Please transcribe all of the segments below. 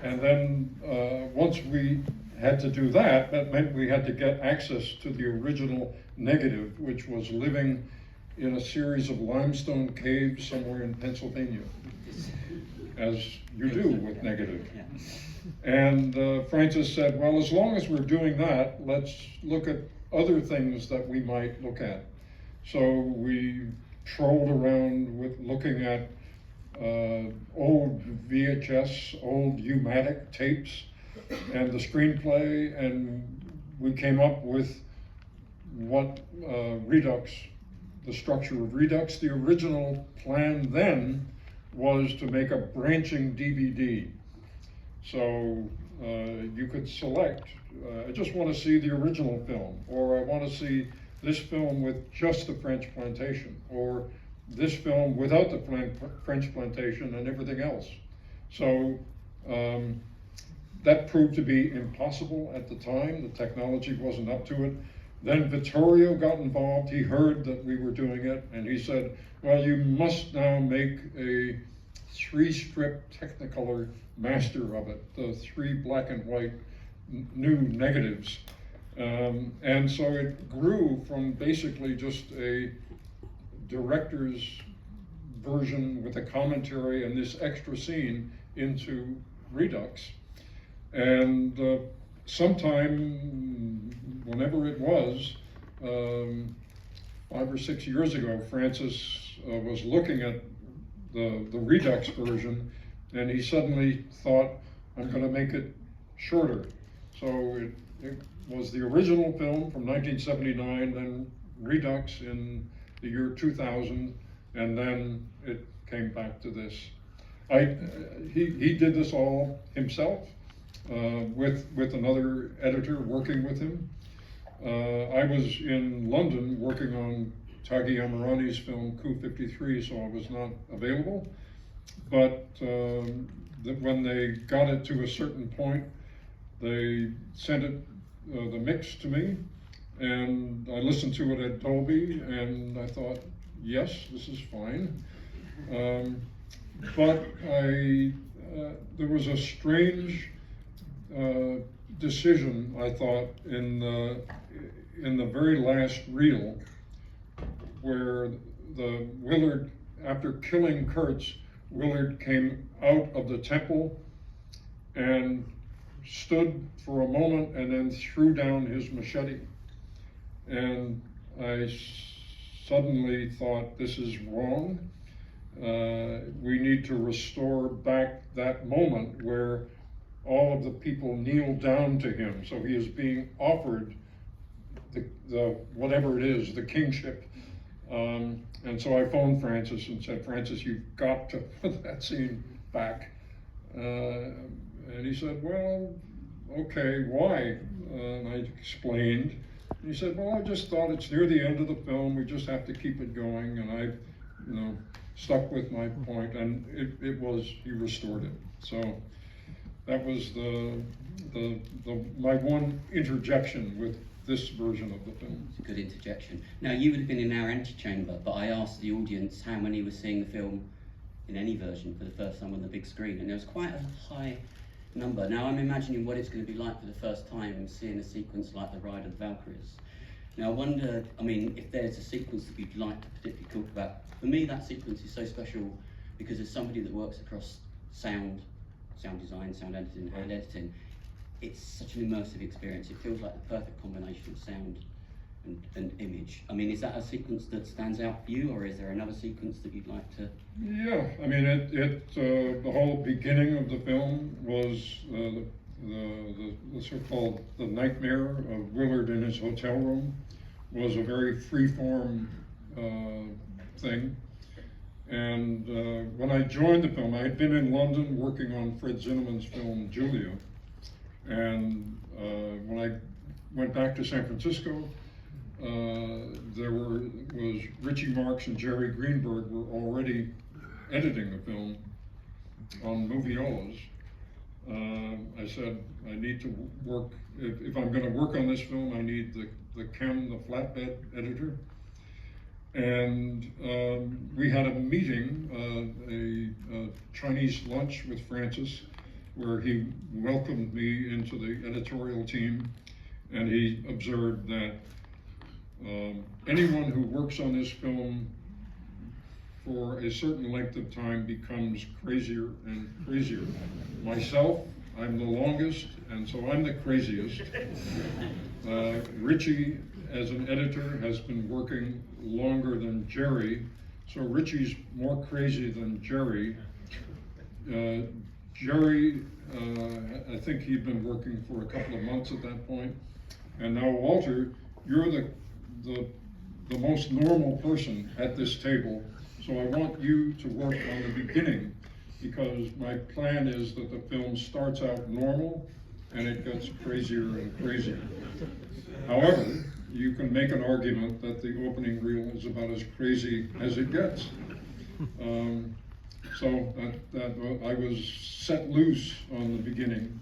And then once we had to do that, that meant we had to get access to the original negative, which was living in a series of limestone caves somewhere in Pennsylvania, as you do with negative. And Francis said, well, as long as we're doing that, let's look at other things that we might look at. So we trolled around with looking at old VHS, old U-matic tapes, and the screenplay, and we came up with what Redux, the structure of Redux. The original plan then was to make a branching DVD. So you could select, I just want to see the original film, or I want to see this film with just the French plantation, or this film without the French plantation and everything else. So that proved to be impossible at the time. The technology wasn't up to it. Then Vittorio got involved. He heard that we were doing it, and he said, well, you must now make a 3-strip Technicolor master of it, the 3 black and white new negatives. And so it grew from basically just a director's version with a commentary and this extra scene into Redux. And sometime, whenever it was, 5 or 6 years ago, Francis was looking at the Redux version, and he suddenly thought, I'm going to make it shorter. So it was the original film from 1979, then Redux in the year 2000, and then it came back to this. He did this all himself with another editor working with him. I was in London working on Taghi Amirani's film Coup 53, so I was not available. But when they got it to a certain point, they sent it, the mix to me, and I listened to it at Dolby, and I thought, yes, this is fine. But there was a strange decision, I thought, in the very last reel, where the Willard, after killing Kurtz, Willard came out of the temple and stood for a moment and then threw down his machete. And I suddenly thought, this is wrong. We need to restore back that moment where all of the people kneel down to him. So he is being offered the whatever it is, the kingship. And so I phoned Francis and said, Francis, you've got to put that scene back. And he said, well, okay, why? And I explained. And he said, well, I just thought it's near the end of the film. We just have to keep it going. And I, stuck with my point, and he restored it. So that was my one interjection with this version of the film. It's a good interjection. Now, you would have been in our antechamber, but I asked the audience how many were seeing the film in any version for the first time on the big screen, and there was quite a high number. Now, I'm imagining what it's going to be like for the first time seeing a sequence like The Ride of the Valkyries. Now, I wonder, if there's a sequence that you'd like to particularly talk about. For me, that sequence is so special because as somebody that works across sound design, sound editing, and editing, it's such an immersive experience. It feels like the perfect combination of sound and image. Is that a sequence that stands out for you, or is there another sequence that you'd like to? Yeah, the whole beginning of the film was the so-called the nightmare of Willard in his hotel room was a very free-form thing. And when I joined the film, I had been in London working on Fred Zinnemann's film Julia. And when I went back to San Francisco, there was Richie Marx and Jerry Greenberg were already editing the film on moviolas. I said, I need to work, if I'm gonna work on this film, I need the flatbed editor. And we had a meeting, a Chinese lunch with Francis, where he welcomed me into the editorial team, and he observed that anyone who works on this film for a certain length of time becomes crazier and crazier. Myself, I'm the longest, and so I'm the craziest. Richie, as an editor, has been working longer than Jerry, so Richie's more crazy than Jerry. Jerry, I think he'd been working for a couple of months at that point. And now, Walter, you're the most normal person at this table, so I want you to work on the beginning, because my plan is that the film starts out normal and it gets crazier and crazier. However, you can make an argument that the opening reel is about as crazy as it gets. So I was set loose on the beginning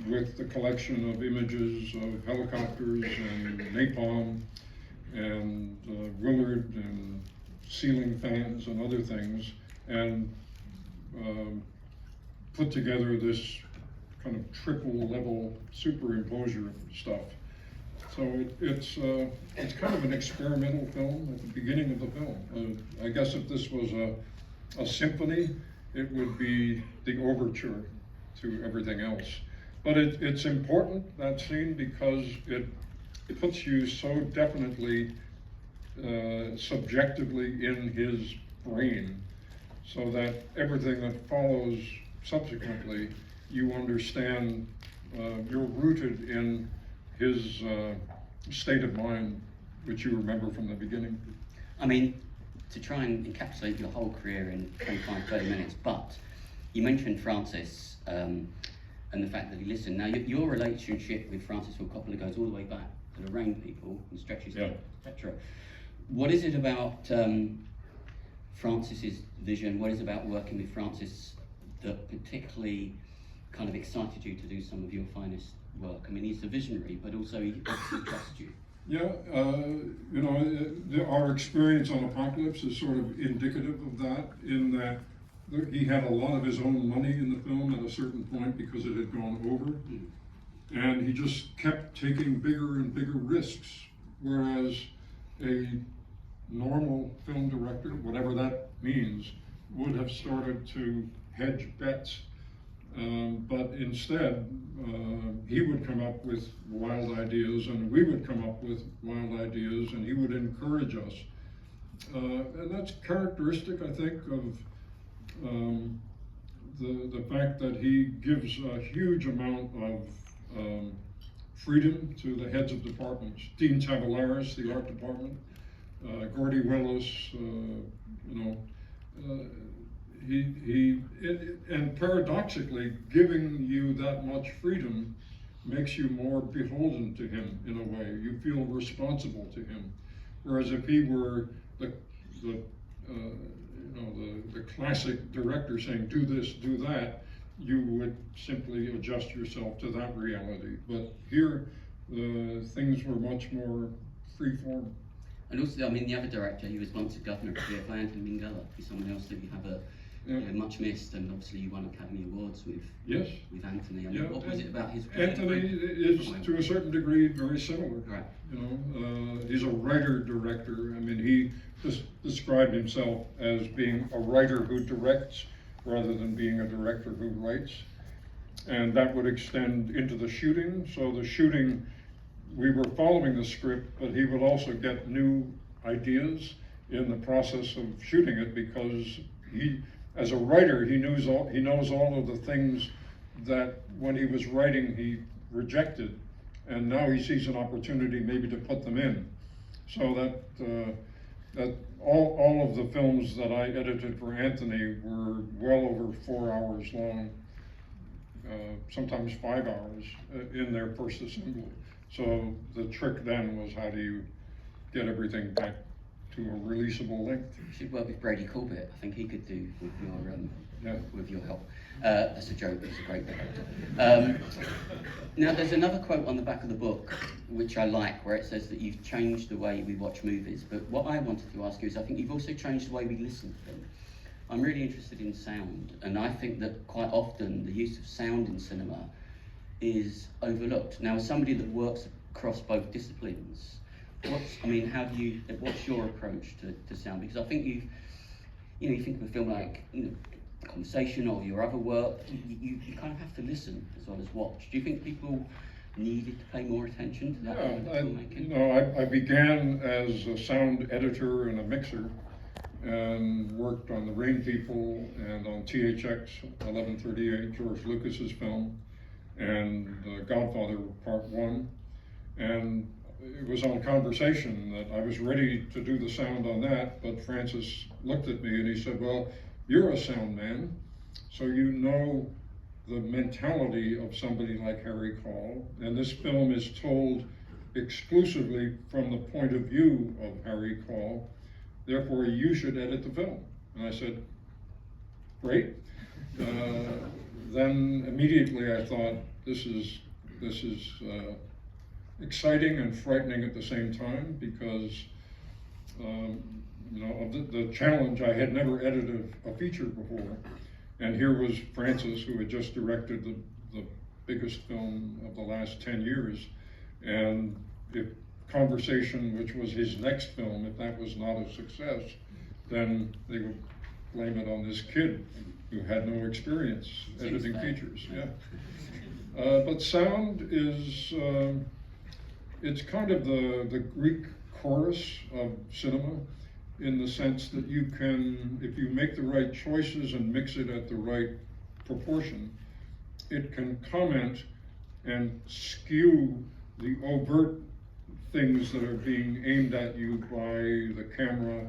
with the collection of images of helicopters and napalm and Willard and ceiling fans and other things, and put together this kind of triple level superimposure stuff. So it's kind of an experimental film at the beginning of the film. I guess if this was a symphony, it would be the overture to everything else. But it's important, that scene, because it puts you so definitely subjectively in his brain, so that everything that follows subsequently, you understand, you're rooted in his state of mind, which you remember from the beginning. I mean, to try and encapsulate your whole career in 25, 30 minutes, but you mentioned Francis and the fact that he listened. Now, your relationship with Francis Ford Coppola goes all the way back to the Rain people and stretches to Petra. What is it about Francis's vision? What is it about working with Francis that particularly kind of excited you to do some of your finest work? I mean, he's a visionary, but also he obviously trusts you. Yeah, you know, our experience on Apocalypse is sort of indicative of that, in that he had a lot of his own money in the film at a certain point because it had gone over. And he just kept taking bigger and bigger risks, whereas a normal film director, whatever that means, would have started to hedge bets. But instead, he would come up with wild ideas, and we would come up with wild ideas, and he would encourage us. And that's characteristic, I think, of the fact that he gives a huge amount of freedom to the heads of departments. Dean Tavares, the art department, Gordy Willis, and paradoxically, giving you that much freedom makes you more beholden to him in a way. You feel responsible to him. Whereas if he were the classic director saying, do this, do that, you would simply adjust yourself to that reality. But here, things were much more free form. And also, I mean, the other director, he was once a governor of BFI, Anthony Minghella. He's someone else that you have much missed, and obviously you won Academy Awards with Anthony. I mean, what was it about his Anthony is, to a certain degree, very similar. Right. You know, he's a writer-director. I mean, he just described himself as being a writer who directs rather than being a director who writes. And that would extend into the shooting. So the shooting, we were following the script, but he would also get new ideas in the process of shooting it, because he, as a writer, he knows all of the things that when he was writing he rejected, and now he sees an opportunity maybe to put them in. So that all of the films that I edited for Anthony were well over 4 hours long, sometimes 5 hours in their first assembly. So the trick then was, how do you get everything back to a releasable length. You should work with Brady Corbett. I think he could do with Yeah. with your help. That's a joke. He's a great director. Now, there's another quote on the back of the book which I like, where it says that you've changed the way we watch movies. But what I wanted to ask you is, I think you've also changed the way we listen to them. I'm really interested in sound, and I think that quite often the use of sound in cinema is overlooked. Now, as somebody that works across both disciplines, what's your approach to sound? Because I think you think of a film like, Conversation or your other work, you kind of have to listen as well as watch. Do you think people needed to pay more attention to that kind of filmmaking? I began as a sound editor and a mixer, and worked on The Rain People and on THX 1138, George Lucas's film, and Godfather Part 1. And it was on Conversation that I was ready to do the sound on that, but Francis looked at me and he said, well, you're a sound man, so you know the mentality of somebody like Harry Call, and this film is told exclusively from the point of view of Harry Call, therefore you should edit the film. And I said, great. Then immediately I thought, this is exciting and frightening at the same time, because of the challenge. I had never edited a feature before, and here was Francis, who had just directed the biggest film of the last 10 years, and if Conversation, which was his next film, if that was not a success, then they would blame it on this kid who had no experience editing features. Yeah. But sound is, it's kind of the Greek chorus of cinema, in the sense that you can, if you make the right choices and mix it at the right proportion, it can comment and skew the overt things that are being aimed at you by the camera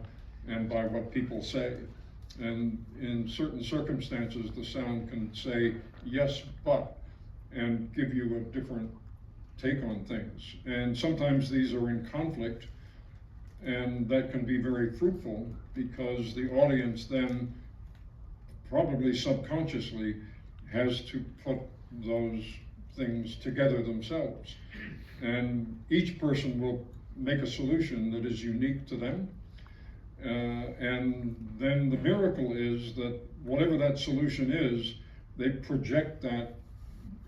and by what people say. And in certain circumstances, the sound can say, yes, but, and give you a different take on things. And sometimes these are in conflict, and that can be very fruitful, because the audience then probably subconsciously has to put those things together themselves. And each person will make a solution that is unique to them. And then the miracle is that whatever that solution is, they project that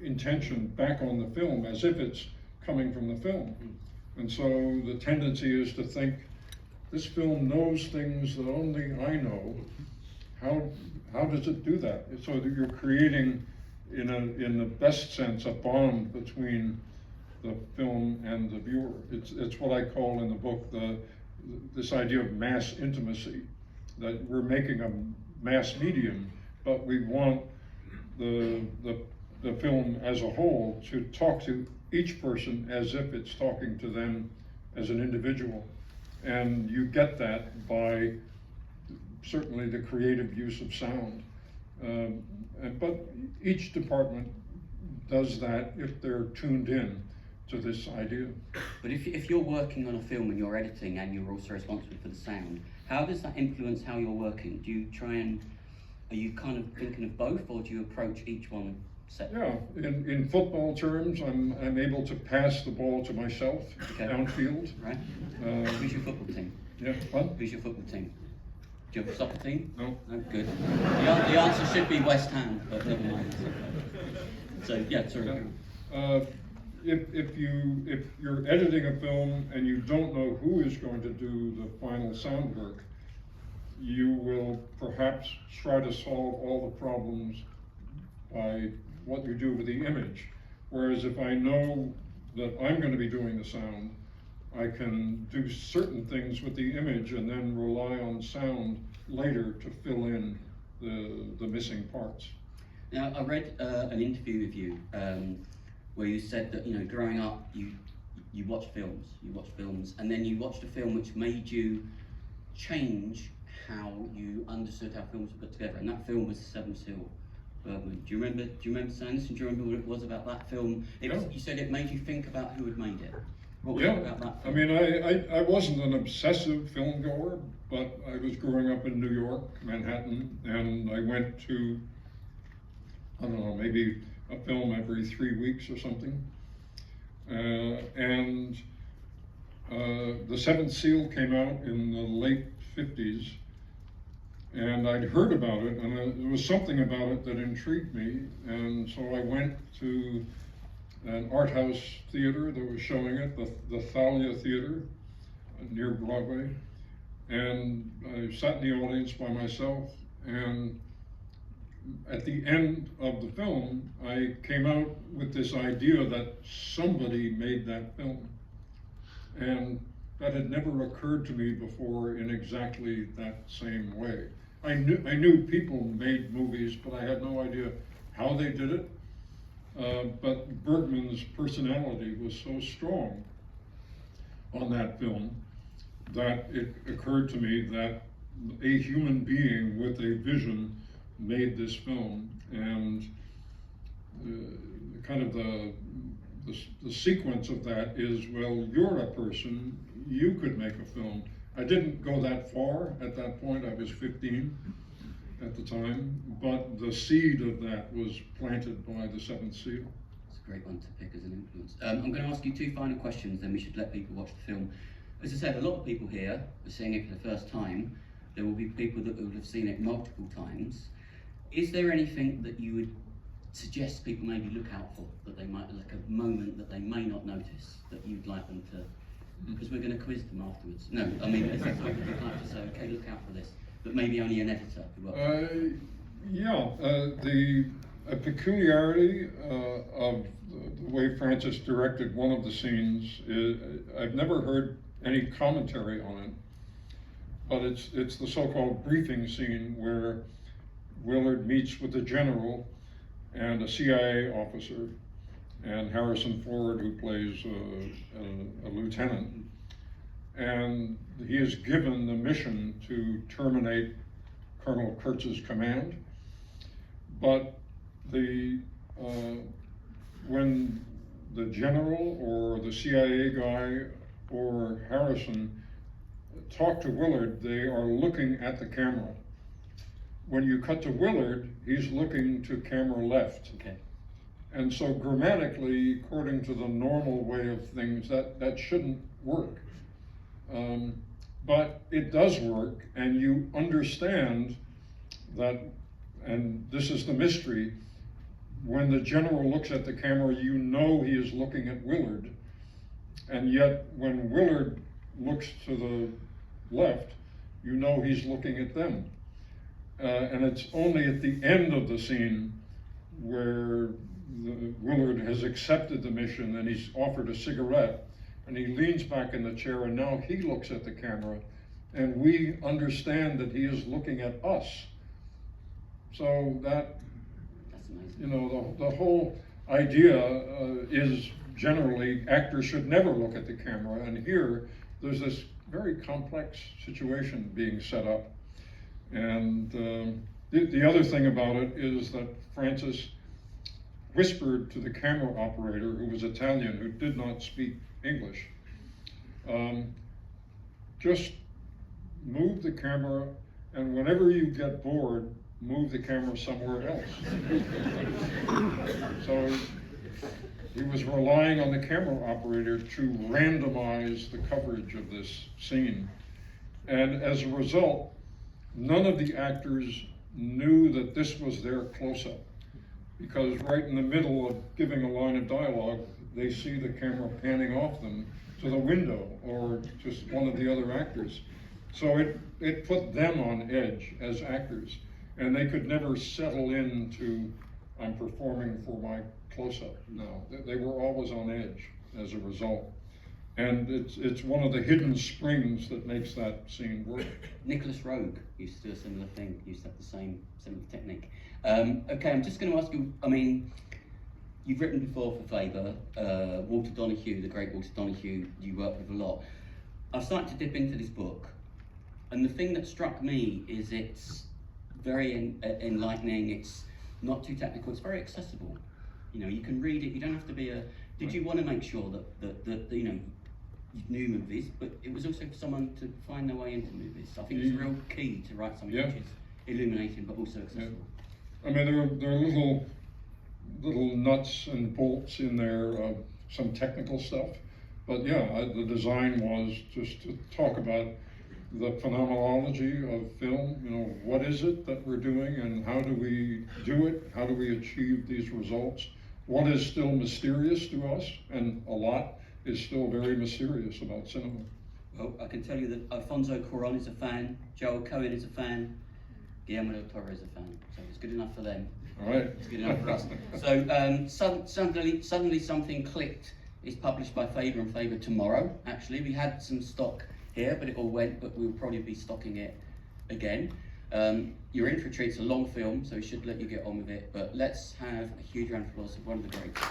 intention back on the film as if it's coming from the film. And so the tendency is to think, this film knows things that only I know. How does it do that? So that you're creating, in the best sense, a bond between the film and the viewer. It's what I call in the book this idea of mass intimacy, that we're making a mass medium, but we want the film as a whole to talk to each person as if it's talking to them as an individual. And you get that by certainly the creative use of sound. But each department does that if they're tuned in to this idea. But if you're working on a film and you're editing and you're also responsible for the sound, how does that influence how you're working? Do you are you kind of thinking of both, or do you approach each one separately? Yeah, in football terms, I'm able to pass the ball to myself downfield. Right. Who's your football team? Yeah, what? Who's your football team? Do you have a soccer team? No. No, good. The answer should be West Ham, but never mind. So yeah, sorry. If you're editing a film and you don't know who is going to do the final sound work, you will perhaps try to solve all the problems by what you do with the image. Whereas if I know that I'm going to be doing the sound, I can do certain things with the image and then rely on sound later to fill in the missing parts. Now, I read an interview with you where you said that, growing up, you watched films, and then you watched a film which made you change how you understood how films were put together, and that film was Seven Seal Bergman. Do you remember saying this, and do you remember what it was about that film? You said it made you think about who had made it. What was it about that I film? mean, I wasn't an obsessive film goer, but I was growing up in New York, Manhattan, and I went to, I don't know, maybe a film every 3 weeks or something. And The Seventh Seal came out in the late 50s, and I'd heard about it, and there was something about it that intrigued me, and so I went to an art house theater that was showing it, the Thalia Theater near Broadway, and I sat in the audience by myself, and at the end of the film, I came out with this idea that somebody made that film. And that had never occurred to me before in exactly that same way. I knew people made movies, but I had no idea how they did it. But Bergman's personality was so strong on that film that it occurred to me that a human being with a vision made this film, and kind of the sequence of that is, well, you're a person, you could make a film. I didn't go that far at that point. I was 15 at the time, but the seed of that was planted by The Seventh Seal. It's a great one to pick as an influence. I'm going to ask you two final questions, then we should let people watch the film. As I said, a lot of people here are seeing it for the first time. There will be people that will have seen it multiple times. Is there anything that you would suggest people maybe look out for, that they might, like a moment that they may not notice, that you'd like them to, because we're going to quiz them afterwards. No, I mean, is there something you'd like to say, okay, look out for this, but maybe only an editor who works a peculiarity of the way Francis directed one of the scenes is, I've never heard any commentary on it, but it's the so-called briefing scene where Willard meets with the general and a CIA officer, and Harrison Ford, who plays a lieutenant, and he is given the mission to terminate Colonel Kurtz's command. But when the general or the CIA guy or Harrison talk to Willard, they are looking at the camera. When you cut to Willard, he's looking to camera left. Okay. And so grammatically, according to the normal way of things, that shouldn't work. But it does work, and you understand that, and this is the mystery, when the general looks at the camera, you know he is looking at Willard, and yet when Willard looks to the left, you know he's looking at them. And it's only at the end of the scene where Willard has accepted the mission and he's offered a cigarette, and he leans back in the chair, and now he looks at the camera, and we understand that he is looking at us. So that's amazing. You know, the whole idea is generally actors should never look at the camera, and here there's this very complex situation being set up. And the other thing about it is that Francis whispered to the camera operator, who was Italian, who did not speak English, just move the camera, and whenever you get bored, move the camera somewhere else. So he was relying on the camera operator to randomize the coverage of this scene. And as a result, none of the actors knew that this was their close-up, because right in the middle of giving a line of dialogue, they see the camera panning off them to the window or just one of the other actors. So it put them on edge as actors, and they could never settle into, I'm performing for my close-up now. They were always on edge as a result. And it's one of the hidden springs that makes that scene work. Nicholas Roeg used to do a similar thing, used to have the similar technique. Okay, I'm just going to ask you, I mean, you've written before for Faber, Walter Donahue, the great Walter Donahue, you work with a lot. I've started to dip into this book, and the thing that struck me is it's very enlightening, it's not too technical, it's very accessible. You know, you can read it, you don't have to be a... Did you want to make sure that you know, new movies, but it was also for someone to find their way into movies. So I think it's a real key to write something which is illuminating but also accessible. I mean, there are little nuts and bolts in there, some technical stuff. But yeah, the design was just to talk about the phenomenology of film. You know, what is it that we're doing and how do we do it? How do we achieve these results? What is still mysterious to us? And a lot is still very mysterious about cinema. Well, I can tell you that Alfonso Cuarón is a fan, Joel Cohen is a fan, Guillermo del Toro is a fan. So it's good enough for them. All right. It's good enough for us. So suddenly something clicked. It's published by Faber and Faber tomorrow. Actually, we had some stock here, but it all went. But we'll probably be stocking it again. You're in for a treat. It's a long film, so we should let you get on with it. But let's have a huge round of applause for one of the greats.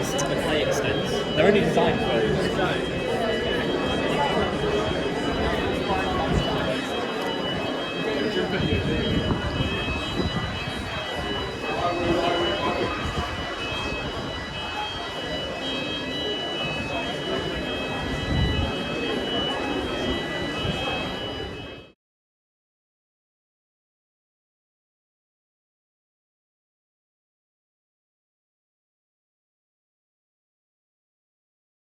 If the play extends, they're only designed for